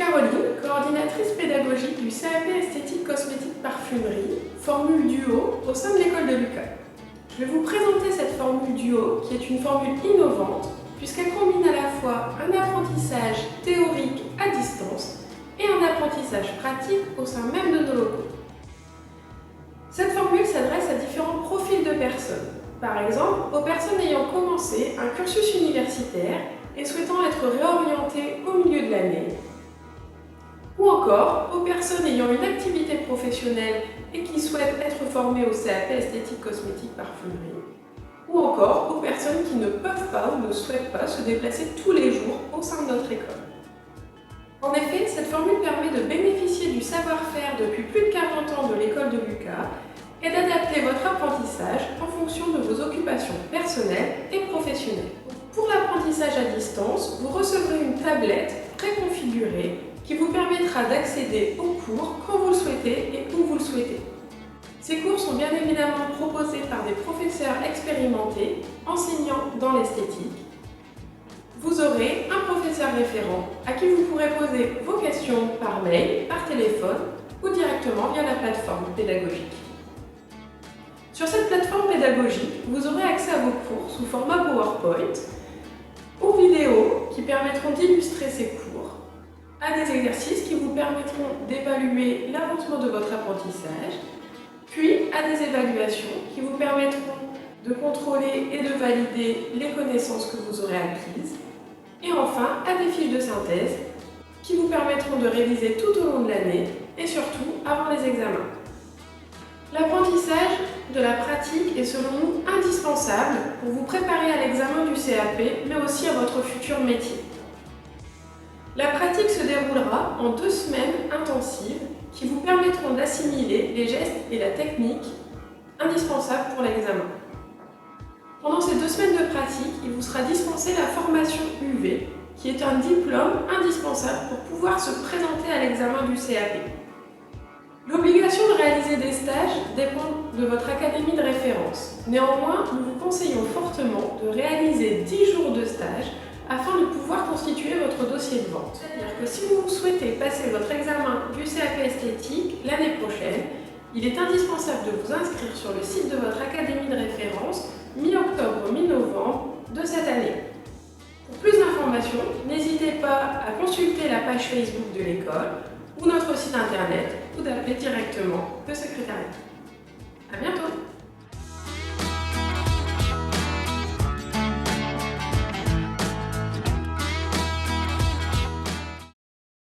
Caroline, coordinatrice pédagogique du CAP Esthétique Cosmétique Parfumerie, formule duo au sein de l'école de Lucas. Je vais vous présenter cette formule duo qui est une formule innovante puisqu'elle combine à la fois un apprentissage théorique à distance et un apprentissage pratique au sein même de nos locaux. Cette formule s'adresse à différents profils de personnes. Par exemple, aux personnes ayant commencé un cursus universitaire et souhaitant être réorientées au milieu de l'année, ou encore aux personnes ayant une activité professionnelle et qui souhaitent être formées au CAP Esthétique Cosmétique Parfumerie, ou encore aux personnes qui ne peuvent pas ou ne souhaitent pas se déplacer tous les jours au sein de notre école. En effet, cette formule permet de bénéficier du savoir-faire depuis plus de 40 ans de l'école de Lucas et d'adapter votre apprentissage en fonction de vos occupations personnelles et professionnelles. Pour l'apprentissage à distance, vous recevrez une tablette préconfigurée qui vous permettra d'accéder aux cours quand vous le souhaitez et où vous le souhaitez. Ces cours sont bien évidemment proposés par des professeurs expérimentés, enseignants dans l'esthétique. Vous aurez un professeur référent à qui vous pourrez poser vos questions par mail, par téléphone ou directement via la plateforme pédagogique. Sur cette plateforme pédagogique, vous aurez accès à vos cours sous format PowerPoint, aux vidéos qui permettront d'illustrer ces cours, à des exercices qui vous permettront d'évaluer l'avancement de votre apprentissage, puis à des évaluations qui vous permettront de contrôler et de valider les connaissances que vous aurez acquises, et enfin à des fiches de synthèse qui vous permettront de réviser tout au long de l'année et surtout avant les examens. L'apprentissage de la pratique est selon nous indispensable pour vous préparer à l'examen du CAP, mais aussi à votre futur métier. La pratique se déroulera en 2 semaines intensives qui vous permettront d'assimiler les gestes et la technique indispensables pour l'examen. Pendant ces 2 semaines de pratique, il vous sera dispensé la formation UV, qui est un diplôme indispensable pour pouvoir se présenter à l'examen du CAP. L'obligation de réaliser des stages dépend de votre académie de référence. Néanmoins, nous vous conseillons fortement de réaliser 10 jours de stage afin de pouvoir constituer votre dossier de vente. C'est-à-dire que si vous souhaitez passer votre examen du CAP esthétique l'année prochaine, il est indispensable de vous inscrire sur le site de votre académie de référence mi-octobre, mi-novembre de cette année. Pour plus d'informations, n'hésitez pas à consulter la page Facebook de l'école ou notre site internet ou d'appeler directement le secrétariat. À bientôt!